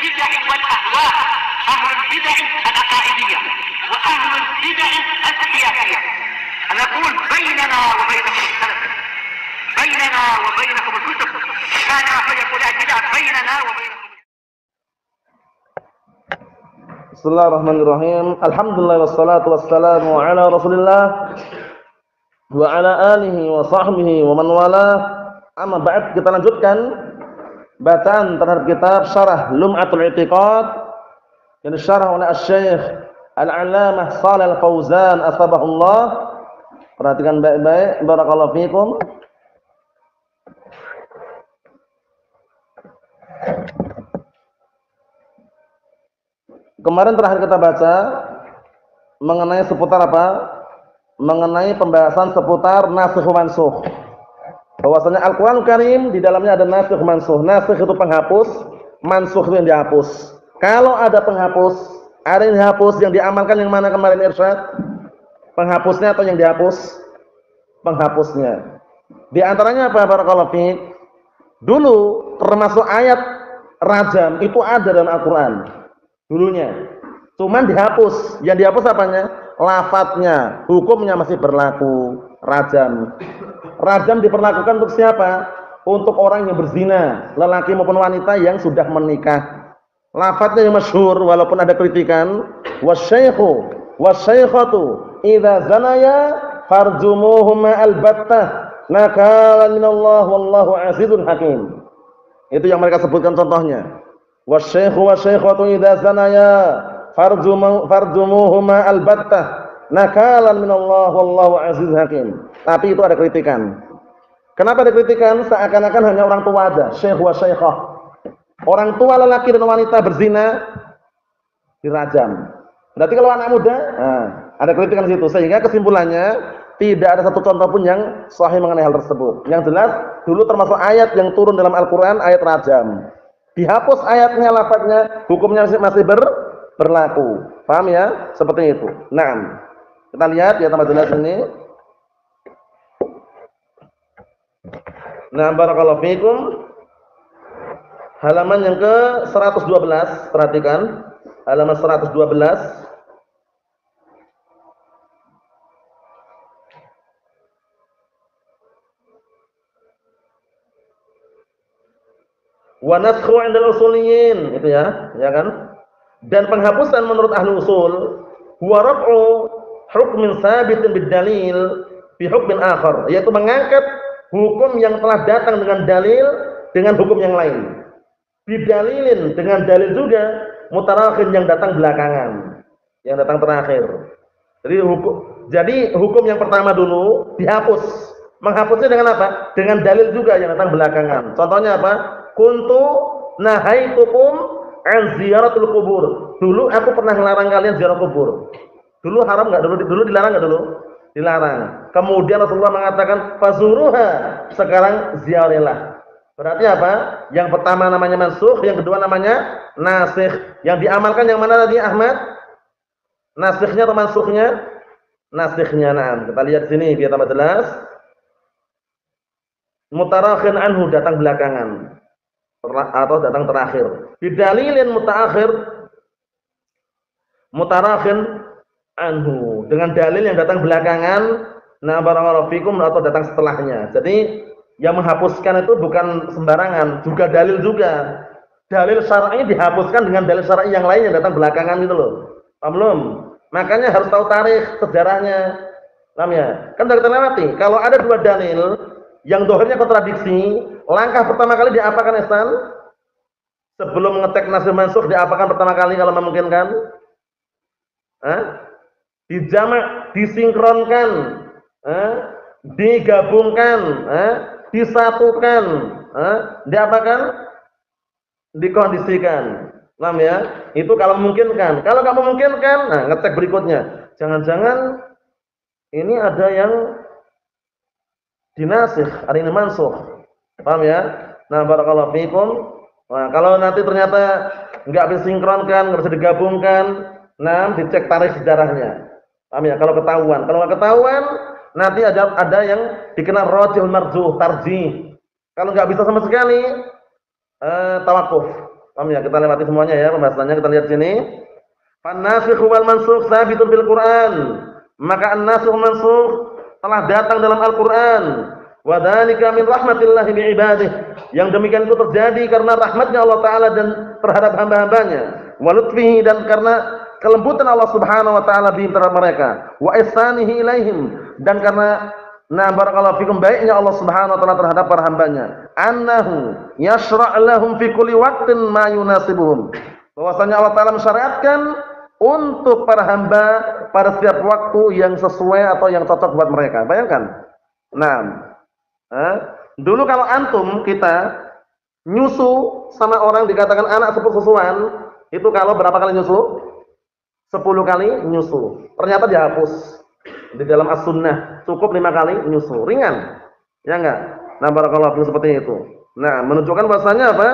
البدع والأهواء، أهل البدع العقائدية وأهل البدع السياسية. أنا أقول بيننا وبينكم السلف، بيننا وبينكم الكتب، كان فيقول البدع بيننا وبينكم. Bismillahirrahmanirrahim. Alhamdulillah wassalatu wassalamu ala Rasulillah wa ala alihi wa sahbihi wa man wala. Amma ba'd, kita lanjutkan bacaan terhadap kitab Syarah Lum'atul I'tiqad yang disyarah oleh Asy-Syaikh Al-'Allamah Shalih Al-Fauzan atsabahullah. Perhatikan baik-baik, barakallahu fikum. Kemarin terakhir kita baca mengenai seputar apa? Mengenai pembahasan seputar nasikh mansukh. Bahwasanya Al-Qur'an Karim di dalamnya ada nasikh mansukh. Nasikh itu penghapus, mansukh itu yang dihapus. Kalau ada penghapus, ada yang dihapus, yang diamalkan yang mana kemarin irsyad? Penghapusnya atau yang dihapus? Penghapusnya. Di antaranya apa? Barakallahu fiik. Dulu termasuk ayat rajam itu ada dalam Al-Qur'an. Dulunya cuman dihapus, yang dihapus apanya? Lafadznya, hukumnya masih berlaku. Rajam diperlakukan untuk siapa? Untuk orang yang berzina, lelaki maupun wanita yang sudah menikah. Lafadznya yang masyhur walaupun ada kritikan, wasyaikhu wasyaikhatu idza zanaya farjumuhuma albattah nakalan minallah wallahu azizun hakim. Itu yang mereka sebutkan contohnya. Wasyaikhu wasyaikhatu idza zanaya farjumuhuma albattah nakalan minallah wallahu aziz hakim. Tapi itu ada kritikan. Kenapa ada kritikan? Seakan-akan hanya orang tua aja, syekh wa syaikhah. Orang tua lelaki dan wanita berzina dirajam. Berarti kalau anak muda, ada kritikan di situ. Sehingga kesimpulannya tidak ada satu contoh pun yang sahih mengenai hal tersebut. Yang jelas dulu termasuk ayat yang turun dalam Al-Qur'an ayat rajam. Dihapus ayatnya, lafadznya, hukumnya masih berlaku. Paham ya? Seperti itu. Nah, kita lihat ya tambah jelas ini. Nah, barakallahu fikum. Halaman yang ke 112, perhatikan. Halaman 112. Wa naskhu 'inda al-usuliyyin, itu ya kan? Dan penghapusan menurut ahli usul huwa raf'u hukmin sabitin bid-dalil bi hukmin akhar, yaitu mengangkat hukum yang telah datang dengan dalil dengan hukum yang lain. Bidalilin, dengan dalil juga, mutarakhin yang datang belakangan, yang datang terakhir. Jadi hukum yang pertama dulu dihapus. Menghapusnya dengan apa? Dengan dalil juga yang datang belakangan. Contohnya apa? Kuntu nahaitukum an ziyaratul kubur. Dulu aku pernah melarang kalian ziarah kubur. Dulu haram enggak? Dulu dilarang enggak dulu? Dilarang. Kemudian Rasulullah mengatakan fazuruha, sekarang ziarilah. Berarti apa? Yang pertama namanya mansukh, yang kedua namanya nasikh. Yang diamalkan yang mana tadi Ahmad? Nasikhnya atau mansukhnya? Nasikhnya. Nah, kita lihat sini biar tambah jelas. Mutarakhin anhu, datang belakangan atau datang terakhir. Bidalilin mutaakhir, mutarakhin anhu, dengan dalil yang datang belakangan. Nah, barakallahu fikum, atau datang setelahnya. Jadi yang menghapuskan itu bukan sembarangan, juga dalil juga. Dalil syar'i dihapuskan dengan dalil syar'i yang lain yang datang belakangan itu loh. Paham belum? Makanya harus tahu tarikh sejarahnya. Paham ya? Kan sudah kita lewati. Kalau ada dua dalil yang dohirnya kontradiksi, langkah pertama kali diapakan Ihsan? Sebelum ngetek nasikh mansukh diapakan pertama kali kalau memungkinkan? Dijamak, disinkronkan, digabungkan, disatukan, diapakan? Dikondisikan. Paham ya? Itu kalau memungkinkan. Kalau kamu memungkinkan, nah ngecek berikutnya. Jangan-jangan ini ada yang dinasikh, ada ini mansukh. Paham ya? Nah, barakallahu fikum. Nah, kalau nanti ternyata enggak bisa sinkronkan, enggak bisa digabungkan, nah dicek tarikh sejarahnya. Paham ya? Kalau ketahuan, kalau enggak ketahuan, nanti ada yang dikenal rajih marjuh, tarjih. Kalau enggak bisa sama sekali, tawakuf. Paham ya? Kita lewati semuanya ya pembahasannya. Kita lihat sini. Fan-nasikh wal mansukh tsabitun fil Qur'an. Maka an-nasikh wal mansukh telah datang dalam Al-Qur'an. Wa dzalika min rahmatillah bi ibadihi. Yang demikian itu terjadi karena rahmatnya Allah taala dan terhadap hamba-hambanya. Wa lutfihi, dan karena kelembutan Allah Subhanahu wa taala bihim terhadap mereka. Wa ihsanihi ilaihim, dan karena barakallahu fikum baiknya Allah Subhanahu wa taala terhadap para hambanya. Annahu yashra' lahum fi kulli waqtin ma yunasibuhum. Bahwasanya Allah taala mensyariatkan untuk para hamba pada setiap waktu yang sesuai atau yang cocok buat mereka. Bayangkan. Dulu kalau antum kita nyusu sama orang dikatakan anak sepusuan, itu kalau berapa kali nyusu? 10 kali nyusu. Ternyata dihapus. Di dalam as-sunnah cukup 5 kali nyusu. Ringan. Ya enggak? Nah, barakallahu fikum seperti itu. Nah, menunjukkan bahwasanya apa?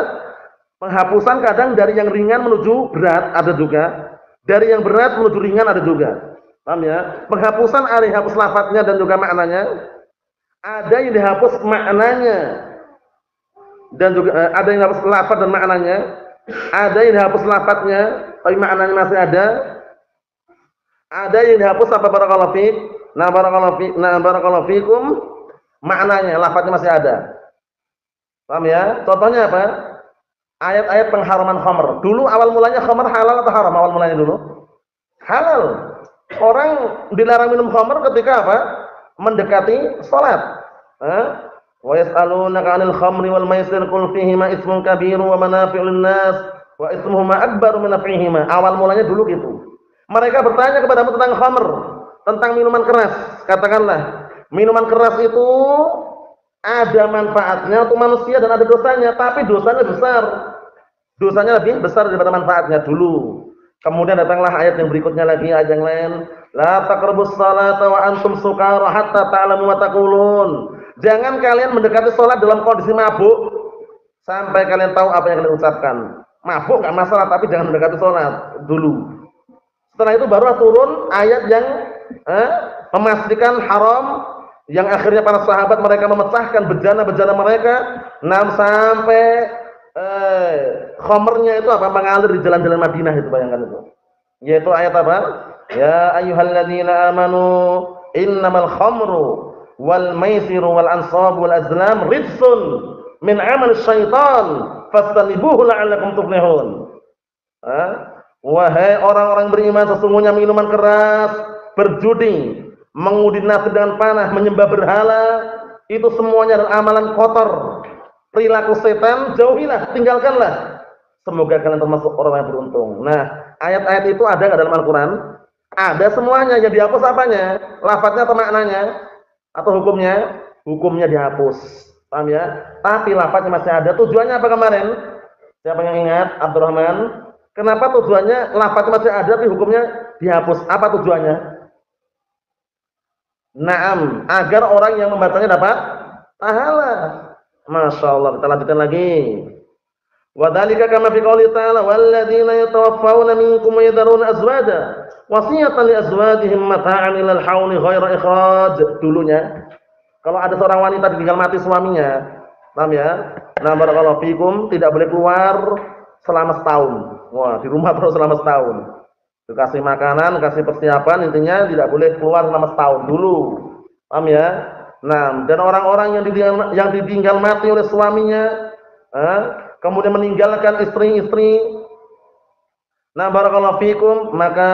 Penghapusan kadang dari yang ringan menuju berat ada juga. Dari yang berat menuju ringan ada juga. Paham ya? Penghapusan ada yang hapus lafadznya dan juga maknanya. Ada yang dihapus maknanya. Dan juga ada yang dihapus lafadz dan maknanya. Ada yang dihapus lafadznya tapi maknanya masih ada. Ada yang dihapus apa barakallahu fiik. Barakallahu fiikum, maknanya lafadznya masih ada. Paham ya? Contohnya apa? Ayat-ayat pengharaman khamr. Dulu awal mulanya khamr halal atau haram awal mulanya dulu? Halal. Orang dilarang minum khamr ketika apa? Mendekati salat. Wa yas'alunaka 'anil khamri wal maisir qul fihima ismun kabirun wa manafi'u lin-nas wa ismuhuma akbaru min naf'ihima. Awal mulanya dulu gitu. Mereka bertanya kepadamu tentang khamr, tentang minuman keras. Katakanlah, minuman keras itu ada manfaatnya untuk manusia dan ada dosanya, tapi dosanya besar. Dosanya lebih besar daripada manfaatnya dulu. Kemudian datanglah ayat yang berikutnya lagi, ayat yang lain, la taqrabus salata wa antum sukara hatta ta'lamu ma taqulun. Jangan kalian mendekati salat dalam kondisi mabuk sampai kalian tahu apa yang kalian ucapkan. Mabuk enggak masalah, tapi jangan mendekati salat dulu. Setelah itu baru turun ayat yang memastikan haram, yang akhirnya para sahabat mereka memecahkan bejana-bejana mereka, sampai khamrnya itu apa mengalir di jalan-jalan Madinah itu, bayangkan itu. Yaitu ayat apa? Ya ayyuhalladzina amanu innamal khamru wal maisiru wal ansabu wal azlam rijsun min 'amali syaitan fastanibuhu la'allakum tuflihun. Wahai orang-orang beriman, sesungguhnya minuman keras, berjudi, mengudi nasib dengan panah, menyembah berhala, itu semuanya adalah amalan kotor, perilaku setan, jauhilah, tinggalkanlah. Semoga kalian termasuk orang yang beruntung. Nah, ayat-ayat itu ada nggak dalam Al-Quran? Ada semuanya. Yang dihapus apanya? Lafadznya atau maknanya? Atau hukumnya? Hukumnya dihapus. Paham ya? Tapi lafadznya masih ada. Tujuannya apa kemarin? Siapa yang ingat? Abdurrahman? Kenapa tujuannya lafadznya masih ada tapi hukumnya dihapus? Apa tujuannya? Naam, agar orang yang membacanya dapat pahala. Masya Allah. Kita lanjutkan lagi. Wa dzalika kama fi qouli ta'ala walladzina yatawaffawna minkum wa yadharuna azwaja wasiyatan li azwajihim mata'an ilal hauli ghaira ikhraj. Dulunya kalau ada seorang wanita ditinggal mati suaminya, paham ya? Nah, barakallahu fikum, tidak boleh keluar selama setahun. Wah, di rumah terus selama setahun. Dikasih makanan, kasih persiapan, intinya tidak boleh keluar selama setahun dulu. Paham ya? Nah, dan orang-orang yang ditinggal mati oleh suaminya, kemudian meninggalkan istri-istri, nah barakallahu fikum, maka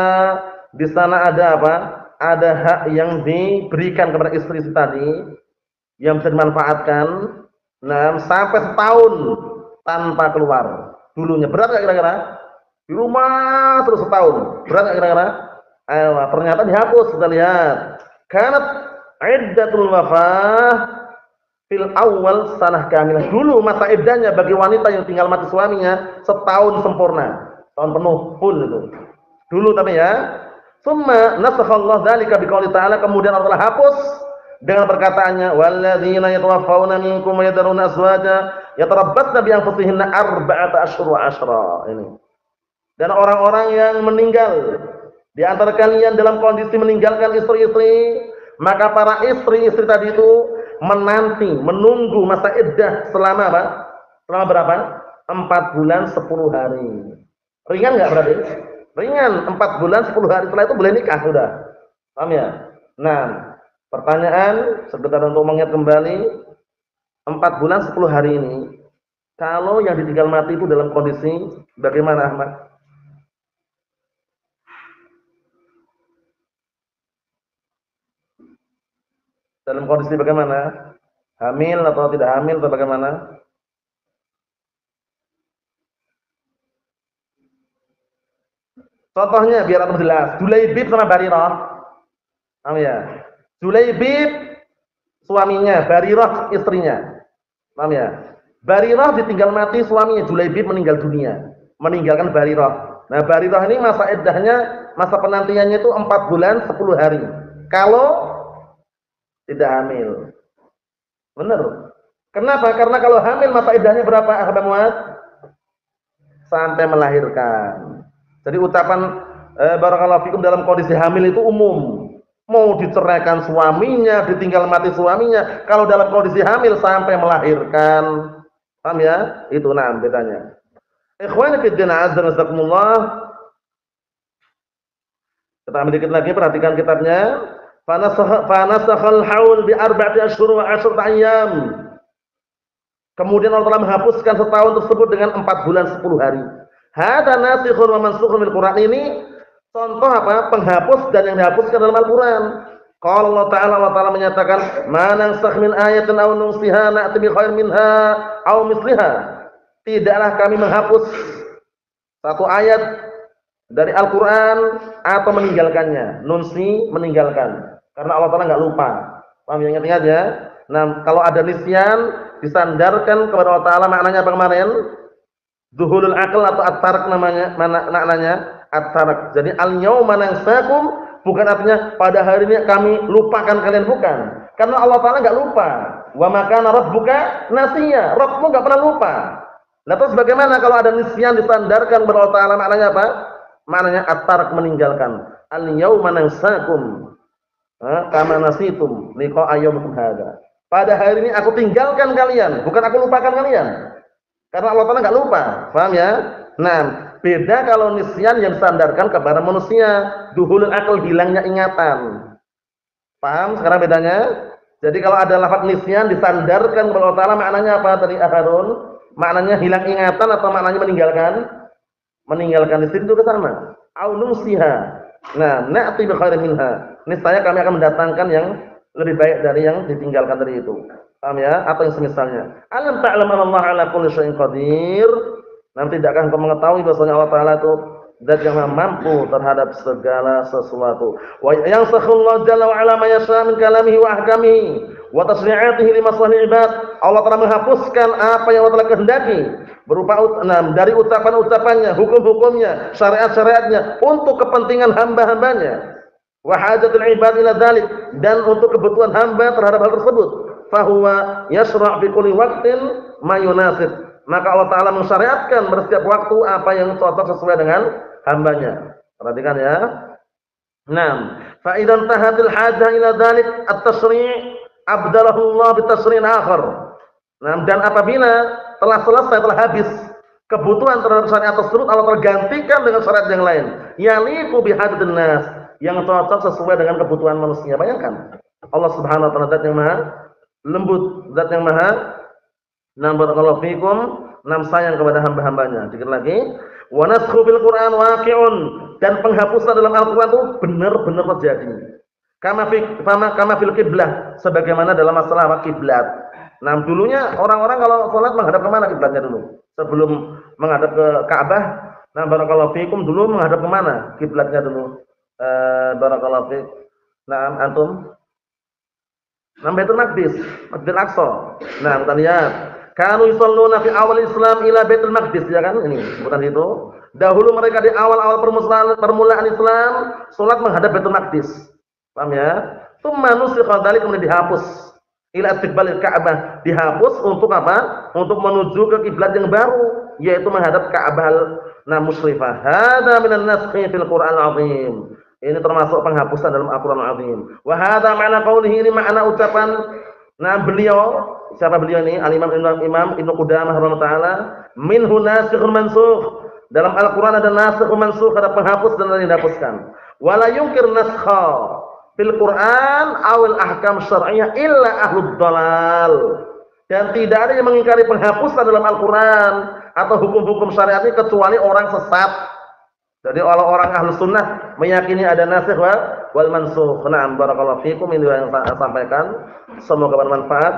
di sana ada apa? Ada hak yang diberikan kepada istri-istri tadi yang bisa dimanfaatkan. Nah, sampai setahun tanpa keluar. Dulunya berat enggak kira-kira? Di rumah terus setahun. Berat enggak kira-kira? Ternyata dihapus, kita lihat. Kanat iddatul wafah fil awal sanah kamilah. Dulu masa iddahnya bagi wanita yang tinggal mati suaminya setahun sempurna, tahun penuh full itu. Dulu tapi ya. Summa nasakhallahu dzalika biqouli ta'ala, kemudian Allah telah hapus dengan perkataannya walladzina yatawaffawna minkum wa yadharuna azwaja yatarabbasna bi anfusihinna arba'ata asyhur wa asyra. Ini. Dan orang-orang yang meninggal di antara kalian dalam kondisi meninggalkan istri-istri, maka para istri-istri tadi itu menanti, menunggu masa iddah selama apa? Selama berapa? 4 bulan 10 hari. Ringan nggak berarti? Ringan, 4 bulan 10 hari setelah itu boleh nikah sudah. Paham ya? Nah, pertanyaan sekedar untuk mengingat kembali, 4 bulan 10 hari ini, kalau yang ditinggal mati itu dalam kondisi bagaimana, Ahmad? Dalam kondisi bagaimana? Hamil atau tidak hamil atau bagaimana? Contohnya biar lebih jelas. Julaibib sama Barirah. Paham ya? Julaibib suaminya, Barirah istrinya. Paham ya? Barirah ditinggal mati suaminya, Julaibib meninggal dunia, meninggalkan Barirah. Nah, Barirah ini masa iddahnya, masa penantiannya itu 4 bulan 10 hari. Kalau tidak hamil. Benar. Kenapa? Karena kalau hamil masa iddahnya berapa, Ahbab Muad? Sampai melahirkan. Jadi ucapan barakallahu fikum dalam kondisi hamil itu umum. Mau diceraikan suaminya, ditinggal mati suaminya, kalau dalam kondisi hamil sampai melahirkan. Paham ya? Itu nah bedanya. Ikhwani fi din azza wa jazakumullah. Kita ambil dikit lagi, perhatikan kitabnya. Fanasakhal haul bi 4 ashhur wa 10 ayyam. Kemudian Allah telah menghapuskan setahun tersebut dengan 4 bulan 10 hari. Hada nasikhun wa mansukhun bil Qur'an, ini contoh apa? Penghapus dan yang dihapuskan dalam Al-Qur'an. Qala Allah Ta'ala menyatakan, "Ma nansakh min ayatin aw nunsiha na'ti bi khairin minha aw misliha." Tidaklah kami menghapus satu ayat dari Al-Qur'an atau meninggalkannya. Nunsi, meninggalkan. Karena Allah Ta'ala enggak lupa. Paham ya? Ingat ya? Nah, kalau ada nisyan disandarkan kepada Allah Ta'ala, maknanya apa kemarin? Duhulul akal atau at-tark namanya, maknanya at-tark. Jadi al-yauma nansakum bukan artinya pada hari ini kami lupakan kalian, bukan. Karena Allah Ta'ala enggak lupa. Wa ma kana rabbuka nasiya. Rabbmu enggak pernah lupa. Nah, terus bagaimana kalau ada nisyan disandarkan kepada Allah Ta'ala, maknanya apa? Maknanya at-tark, meninggalkan. Al-yauma nansakum kama nasitum liqa'a yaumikum hadza. Pada hari ini aku tinggalkan kalian, bukan aku lupakan kalian. Karena Allah Ta'ala enggak lupa. Paham ya? Nah, beda kalau nisyan yang disandarkan kepada manusia, duhulul akal, hilangnya ingatan. Paham sekarang bedanya? Jadi kalau ada lafaz nisyan disandarkan kepada Allah Ta'ala, maknanya apa tadi Harun? Maknanya hilang ingatan atau maknanya meninggalkan? Meninggalkan. Di situ juga sama. Au nusiha. Nah, na'ti bi khairin minha. Niscaya kami akan mendatangkan yang lebih baik dari yang ditinggalkan tadi itu. Paham ya? Atau yang semisalnya. Alam ta'lam Allah ala kulli syai'in qadir. Nanti tidakkah engkau mengetahui bahwasanya Allah Ta'ala itu zat yang mampu terhadap segala sesuatu. Wa yansakhullahu jalla wa ala ma yasha min kalamihi wa ahkamihi wa tasri'atihi li maslahil ibad. Allah Ta'ala menghapuskan apa yang Allah Ta'ala kehendaki berupa dari ucapan-ucapannya, hukum-hukumnya, syariat-syariatnya untuk kepentingan hamba-hambanya. Wa hajatul ibad ila dzalik, dan untuk kebutuhan hamba terhadap hal tersebut. Fahuwa yasra' fi kulli waqtin ma yunasib. Maka Allah Ta'ala mensyariatkan pada setiap waktu apa yang cocok sesuai dengan hambanya. Perhatikan ya. Naam. Fa idzan tahatil hajah ila dzalik at-tasyri' abdalahu Allah bi tasyri'in akhar. Naam, dan apabila telah selesai, telah habis kebutuhan terhadap syariat tersebut, Allah tergantikan dengan syariat yang lain. Yaliqu bi hadatin nas, yang cocok sesuai dengan kebutuhan manusia. Bayangkan. Allah Subhanahu wa ta'ala zat yang maha lembut, zat yang maha barakallahu fikum, sayang kepada hamba-hambanya. Dikit lagi, wa naskhu bil Qur'an waqi'un, dan penghapusan dalam Al-Qur'an itu benar-benar terjadi. Kama fil qiblah, sebagaimana dalam masalah kiblat. Nah, dulunya orang-orang kalau salat menghadap ke mana kiblatnya dulu? Sebelum menghadap ke Ka'bah, barakallahu fikum, dulu menghadap ke mana kiblatnya dulu? Barakallahu fikum. Nah, antum Baitul Maqdis, Masjidil Aqsa. Nah, kita lihat, kanu yusalluna fi awal Islam ila Baitul Maqdis, ya kan? Ini sebutan itu. Dahulu mereka di awal-awal permulaan Islam, salat menghadap Baitul Maqdis. Paham ya? Tsumma nusikha dzalik, kemudian dihapus ila istiqbalil Ka'bah, dihapus untuk apa? Untuk menuju ke kiblat yang baru, yaitu menghadap Ka'bah musyrifah. Hada minan naskhi fil Qur'an al-'azim. Ini termasuk penghapusan dalam Al-Qur'an al-'azim. Wa hadha ma'na qaulihi, ini makna ucapan beliau siapa beliau ini? Al-Imam Ibnu Qudamah rahimahullah taala, minhu nasikhun mansukh. Dalam Al-Qur'an ada nasikh mansukh, ada penghapus dan ada yang dihapuskan. Wala yunkir naskha fil Qur'an awil ahkam syar'iyyah illa ahlud dhalal. Dan tidak ada yang mengingkari penghapusan dalam Al-Qur'an atau hukum-hukum syariat ini kecuali orang sesat. Jadi orang ahlu sunnah meyakini ada nasikh wal mansukh. Na'am, barakallahu fikum, ini yang saya sampaikan. Semoga bermanfaat.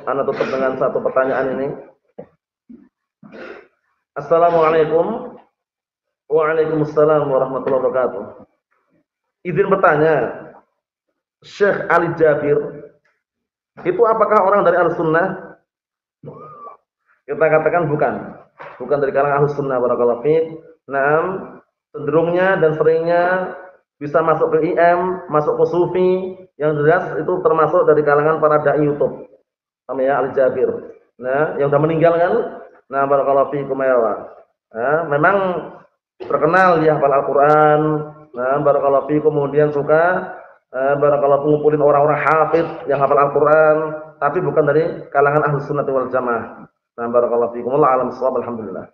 Anda tutup dengan satu pertanyaan ini. Assalamualaikum. Waalaikumsalam warahmatullahi wabarakatuh. Izin bertanya, Syekh Ali Jabir itu apakah orang dari Ahlussunnah? Kita katakan bukan dari kalangan Ahlussunnah, barakallahu fiik. Naam, cenderungnya dan seringnya bisa masuk ke IM, masuk ke Sufi, yang jelas itu termasuk dari kalangan para dai YouTube. Paham ya, Ali Jabir. Nah, yang sudah meninggal kan? Nah, barakallahu fiikum ya. Memang terkenal dia hafal Al-Qur'an. Nah, barakallahu fiikum, kemudian suka barakallahu ngumpulin orang-orang hafid yang hafal Al-Qur'an, tapi bukan dari kalangan Ahlus Sunnah wal Jamaah. Nah, barakallahu fiikum. Wallahu a'lam bissawab. Alhamdulillah.